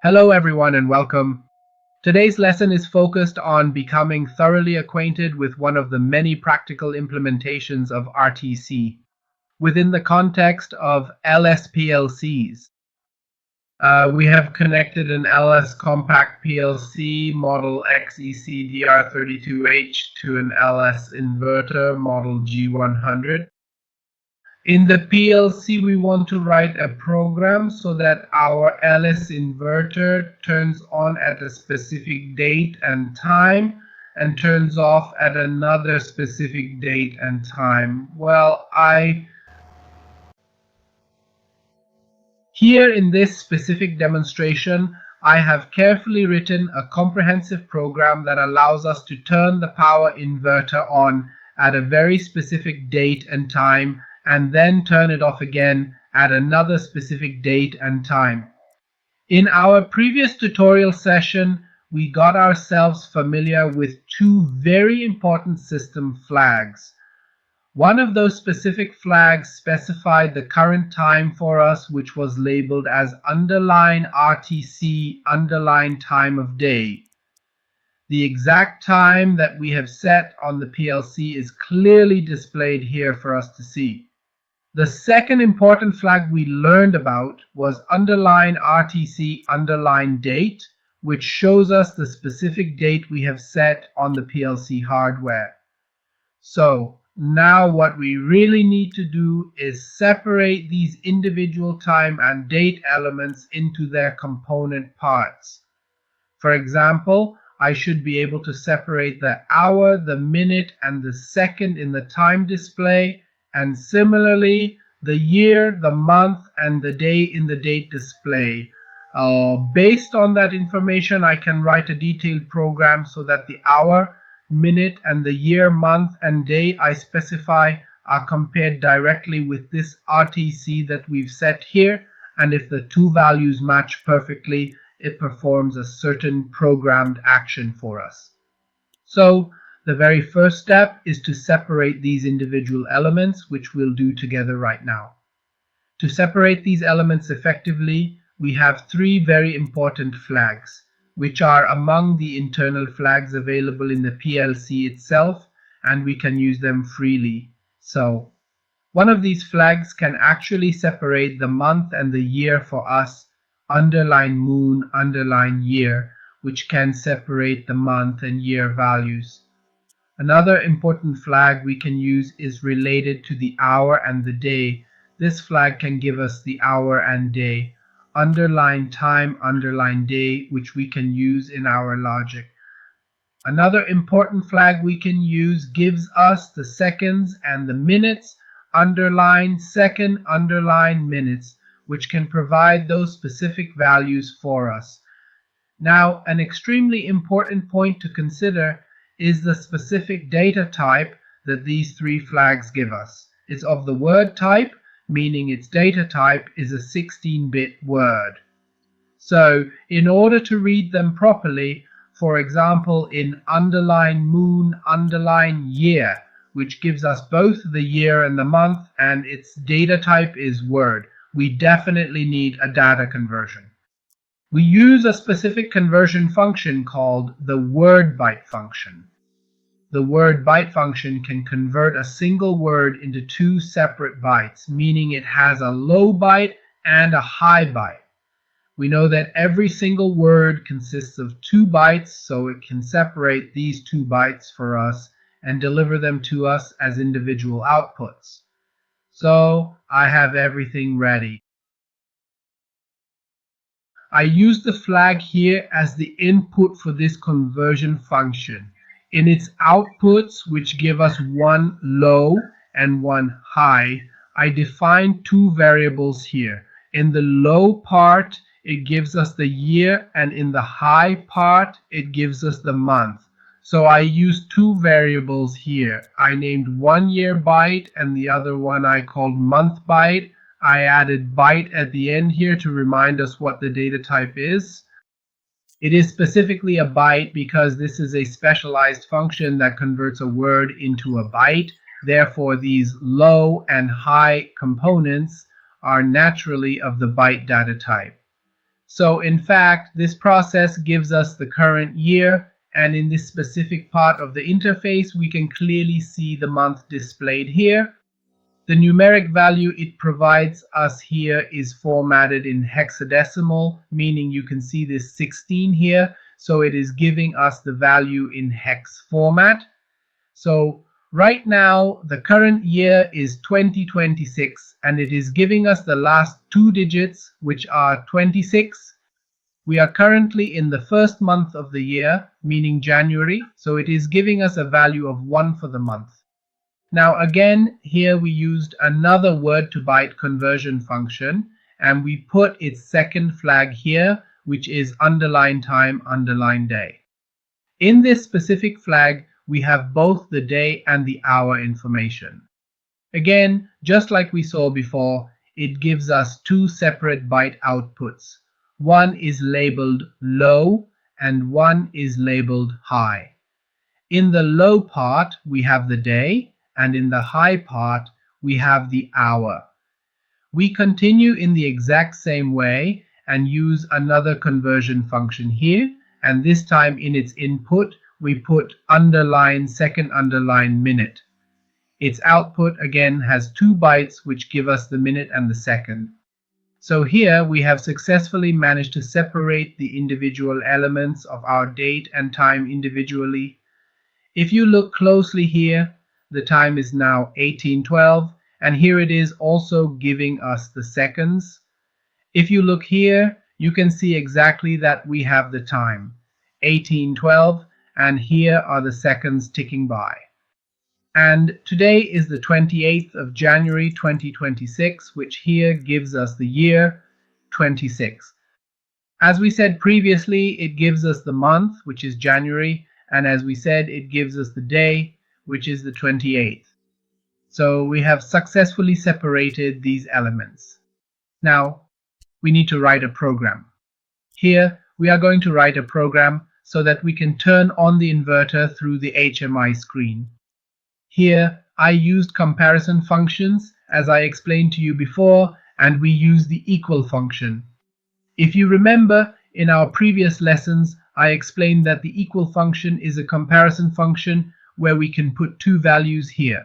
Hello everyone and welcome. Today's lesson is focused on becoming thoroughly acquainted with one of the many practical implementations of RTC within the context of LS PLCs. We have connected an LS compact PLC model XEC-DR32H to an LS inverter model G100. In the PLC, we want to write a program so that our LS inverter turns on at a specific date and time and turns off at another specific date and time. Here in this specific demonstration, I have carefully written a comprehensive program that allows us to turn the power inverter on at a very specific date and time and then turn it off again at another specific date and time. In our previous tutorial session, we got ourselves familiar with two very important system flags. One of those specific flags specified the current time for us, which was labeled as underline RTC, underline time of day. The exact time that we have set on the PLC is clearly displayed here for us to see. The second important flag we learned about was underline RTC underline date, which shows us the specific date we have set on the PLC hardware. So now what we really need to do is separate these individual time and date elements into their component parts. For example, I should be able to separate the hour, the minute, and the second in the time display, and similarly the year, the month, and the day in the date display. Based on that information, I can write a detailed program so that the hour, minute, and the year, month, and day I specify are compared directly with this RTC that we've set here, and if the two values match perfectly, it performs a certain programmed action for us. So the very first step is to separate these individual elements, which we'll do together right now. To separate these elements effectively, we have three very important flags, which are among the internal flags available in the PLC itself, and we can use them freely. So one of these flags can actually separate the month and the year for us, underline moon, underline year, which can separate the month and year values. Another important flag we can use is related to the hour and the day. This flag can give us the hour and day. Underline time, underline day, which we can use in our logic. Another important flag we can use gives us the seconds and the minutes. Underline second, underline minutes, which can provide those specific values for us. Now, an extremely important point to consider is the specific data type that these three flags give us. It's of the word type, meaning its data type is a 16-bit word. So in order to read them properly, for example in underline moon, underline year, which gives us both the year and the month, and its data type is word, we definitely need a data conversion. We use a specific conversion function called the word byte function. The word byte function can convert a single word into two separate bytes, meaning it has a low byte and a high byte. We know that every single word consists of 2 bytes, so it can separate these 2 bytes for us and deliver them to us as individual outputs. So I have everything ready. I use the flag here as the input for this conversion function. In its outputs, which give us one low and one high, I define 2 variables here. In the low part, it gives us the year, and in the high part, it gives us the month. So I use 2 variables here. I named one year byte and the other one I called month byte. I added byte at the end here to remind us what the data type is. It is specifically a byte because this is a specialized function that converts a word into a byte. Therefore, these low and high components are naturally of the byte data type. So in fact, this process gives us the current year, and in this specific part of the interface, we can clearly see the month displayed here. The numeric value it provides us here is formatted in hexadecimal, meaning you can see this 16 here, so it is giving us the value in hex format. So right now, the current year is 2026, and it is giving us the last two digits, which are 26. We are currently in the first month of the year, meaning January, so it is giving us a value of 1 for the month. Now again, here we used another word to byte conversion function, and we put its second flag here, which is underline time, underline day. In this specific flag, we have both the day and the hour information. Again, just like we saw before, it gives us two separate byte outputs. One is labeled low and one is labeled high. In the low part, we have the day, and in the high part, we have the hour. We continue in the exact same way and use another conversion function here, and this time in its input, we put underline second underline minute. Its output again has 2 bytes which give us the minute and the second. So here we have successfully managed to separate the individual elements of our date and time individually. If you look closely here, the time is now 1812, and here it is also giving us the seconds. If you look here, you can see exactly that we have the time, 1812, and here are the seconds ticking by. And today is the 28th of January 2026, which here gives us the year 26. As we said previously, it gives us the month, which is January, and as we said, it gives us the day, which is the 28th. So we have successfully separated these elements. Now, we need to write a program. Here, we are going to write a program so that we can turn on the inverter through the HMI screen. Here, I used comparison functions, as I explained to you before, and we use the equal function. If you remember, in our previous lessons, I explained that the equal function is a comparison function where we can put two values here.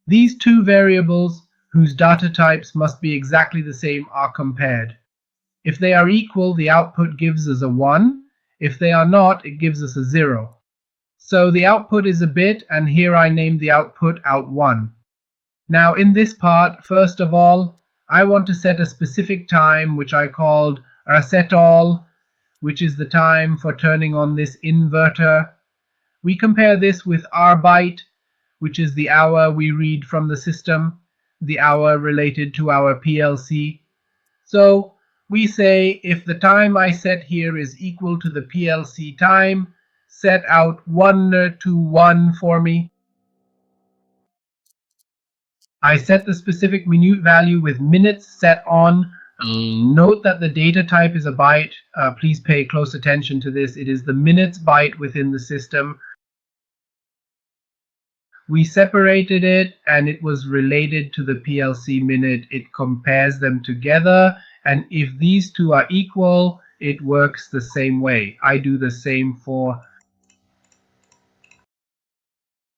These two variables, whose data types must be exactly the same, are compared. If they are equal, the output gives us a 1. If they are not, it gives us a 0. So the output is a bit, and here I named the output out1. Now in this part, first of all, I want to set a specific time which I called set all, which is the time for turning on this inverter. We compare this with RByte, which is the hour we read from the system, the hour related to our PLC. So we say if the time I set here is equal to the PLC time, set out 1 to 1 for me. I set the specific minute value with minutes set on. Note that the data type is a byte. Please pay close attention to this. It is the minutes byte within the system. We separated it and it was related to the PLC minute. It compares them together, and if these two are equal, it works the same way. I do the same for.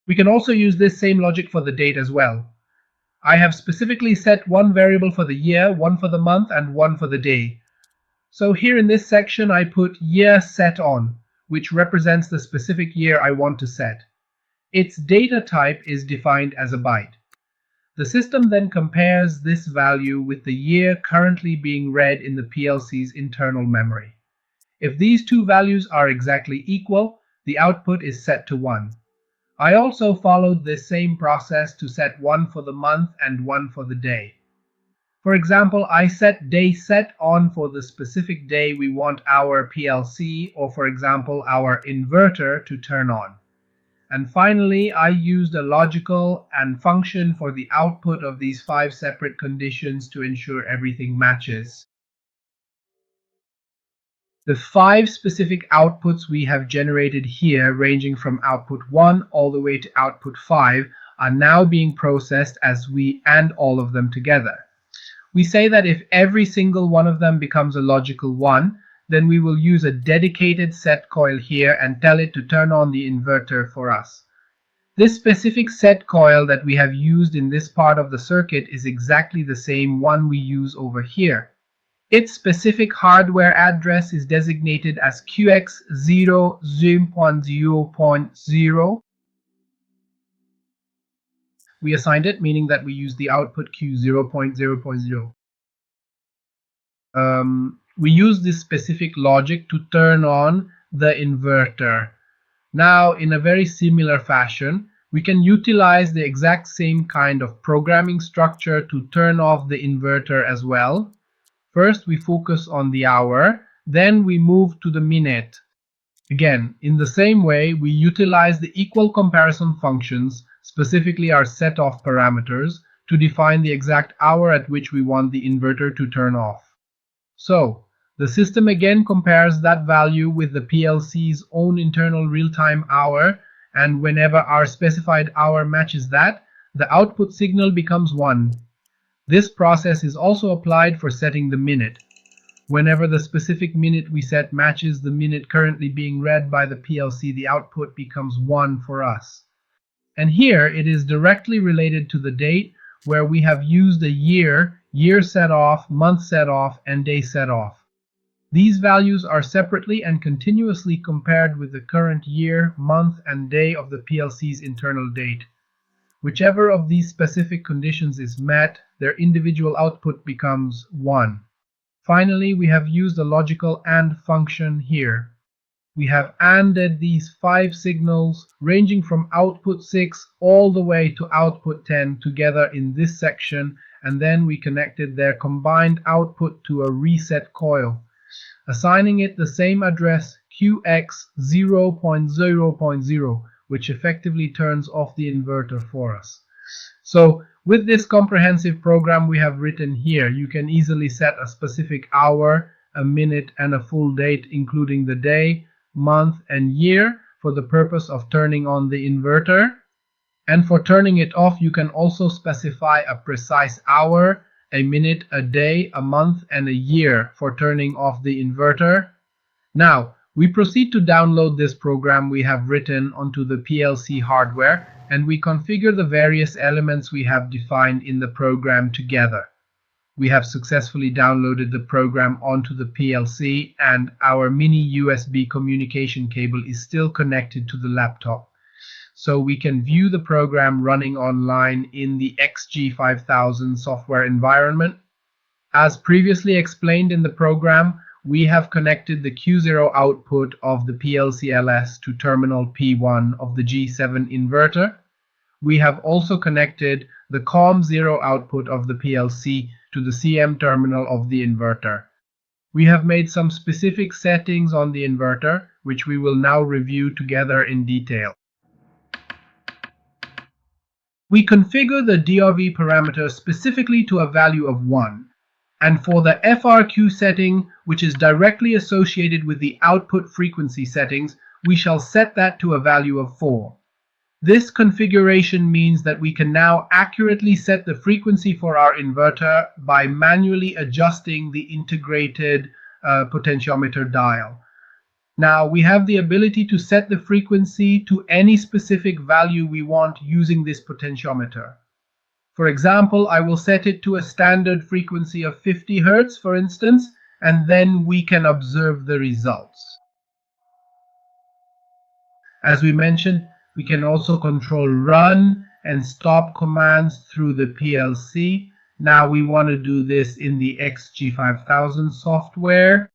We can also use this same logic for the date as well. I have specifically set one variable for the year, one for the month, and one for the day. So here in this section I put year set on, which represents the specific year I want to set. Its data type is defined as a byte. The system then compares this value with the year currently being read in the PLC's internal memory. If these two values are exactly equal, the output is set to 1. I also followed this same process to set one for the month and one for the day. For example, I set day set on for the specific day we want our PLC, or for example our inverter, to turn on. And finally, I used a logical and function for the output of these 5 separate conditions to ensure everything matches. The 5 specific outputs we have generated here, ranging from output 1 all the way to output 5, are now being processed as we AND all of them together. We say that if every single one of them becomes a logical 1, then we will use a dedicated set coil here and tell it to turn on the inverter for us. This specific set coil that we have used in this part of the circuit is exactly the same one we use over here. Its specific hardware address is designated as QX0.0.0. We assigned it, meaning that we use the output Q0.0.0. We use this specific logic to turn on the inverter. Now, in a very similar fashion, we can utilize the exact same kind of programming structure to turn off the inverter as well. First, we focus on the hour, then we move to the minute. Again, in the same way, we utilize the equal comparison functions, specifically our set-off parameters, to define the exact hour at which we want the inverter to turn off. So, the system again compares that value with the PLC's own internal real-time hour, and whenever our specified hour matches that, the output signal becomes 1. This process is also applied for setting the minute. Whenever the specific minute we set matches the minute currently being read by the PLC, the output becomes 1 for us. And here it is directly related to the date, where we have used a year set off, month set off, and day set off. These values are separately and continuously compared with the current year, month, and day of the PLC's internal date. Whichever of these specific conditions is met, their individual output becomes 1. Finally, we have used a logical AND function here. We have ANDed these 5 signals ranging from output 6 all the way to output 10 together in this section, and then we connected their combined output to a reset coil, assigning it the same address QX0.0.0, which effectively turns off the inverter for us. So with this comprehensive program we have written here, you can easily set a specific hour, a minute, and a full date, including the day, month, and year, for the purpose of turning on the inverter. And for turning it off, you can also specify a precise hour, a minute, a day, a month, and a year for turning off the inverter. Now, we proceed to download this program we have written onto the PLC hardware, and we configure the various elements we have defined in the program together. We have successfully downloaded the program onto the PLC, and our mini USB communication cable is still connected to the laptop. So we can view the program running online in the XG5000 software environment. As previously explained in the program, we have connected the Q0 output of the PLC LS to terminal P1 of the G7 inverter. We have also connected the COM0 output of the PLC to the CM terminal of the inverter. We have made some specific settings on the inverter, which we will now review together in detail. We configure the DRV parameter specifically to a value of 1. And for the FRQ setting, which is directly associated with the output frequency settings, we shall set that to a value of 4. This configuration means that we can now accurately set the frequency for our inverter by manually adjusting the integrated potentiometer dial. Now, we have the ability to set the frequency to any specific value we want using this potentiometer. For example, I will set it to a standard frequency of 50 Hz, for instance, and then we can observe the results. As we mentioned, we can also control run and stop commands through the PLC. Now we want to do this in the XG5000 software.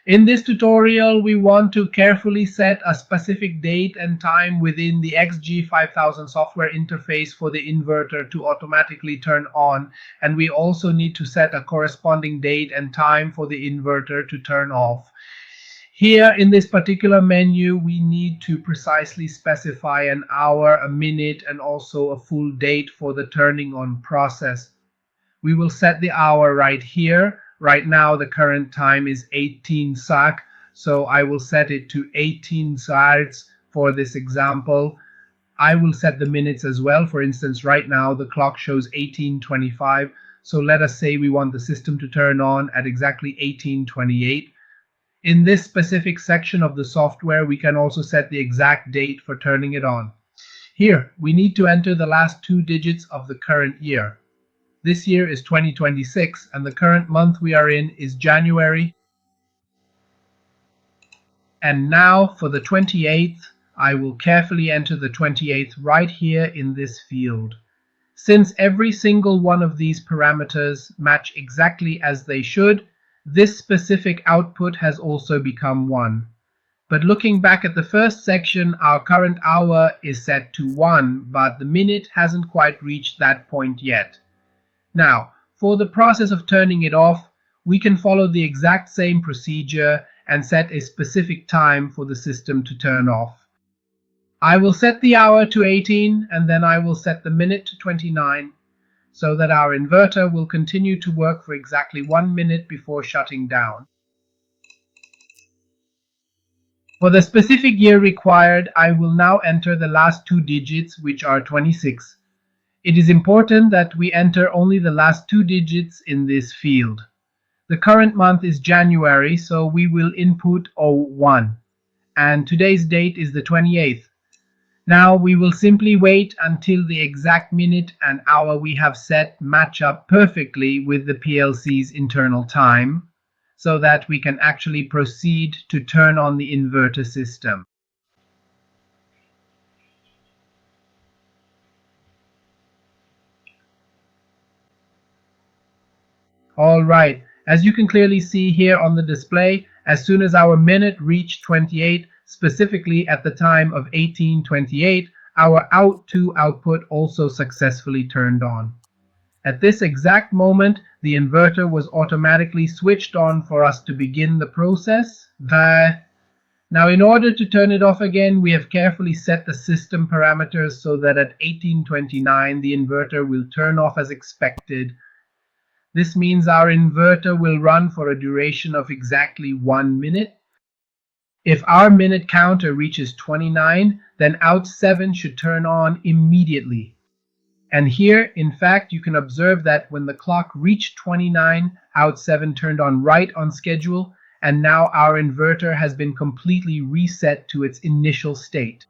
In this tutorial, we want to carefully set a specific date and time within the XG5000 software interface for the inverter to automatically turn on, and we also need to set a corresponding date and time for the inverter to turn off. Here in this particular menu, we need to precisely specify an hour, a minute, and also a full date for the turning on process. We will set the hour right here. Right now, the current time is 18 SAC, so I will set it to 18 SARs for this example. I will set the minutes as well. For instance, right now the clock shows 18:25. So let us say we want the system to turn on at exactly 18:28. In this specific section of the software, we can also set the exact date for turning it on. Here, we need to enter the last 2 digits of the current year. This year is 2026, and the current month we are in is January. And now for the 28th, I will carefully enter the 28th right here in this field. Since every single one of these parameters match exactly as they should, this specific output has also become 1. But looking back at the first section, our current hour is set to 1, but the minute hasn't quite reached that point yet. Now, for the process of turning it off, we can follow the exact same procedure and set a specific time for the system to turn off. I will set the hour to 18 and then I will set the minute to 29 so that our inverter will continue to work for exactly 1 minute before shutting down. For the specific year required, I will now enter the last 2 digits, which are 26. It is important that we enter only the last 2 digits in this field. The current month is January, so we will input 01, and today's date is the 28th. Now we will simply wait until the exact minute and hour we have set match up perfectly with the PLC's internal time, so that we can actually proceed to turn on the inverter system. Alright, as you can clearly see here on the display, as soon as our minute reached 28, specifically at the time of 18:28, our out2 output also successfully turned on. At this exact moment, the inverter was automatically switched on for us to begin the process. Now, in order to turn it off again, we have carefully set the system parameters so that at 18:29 the inverter will turn off as expected. This means our inverter will run for a duration of exactly 1 minute. If our minute counter reaches 29, then out7 should turn on immediately. And here, in fact, you can observe that when the clock reached 29, out7 turned on right on schedule, and now our inverter has been completely reset to its initial state.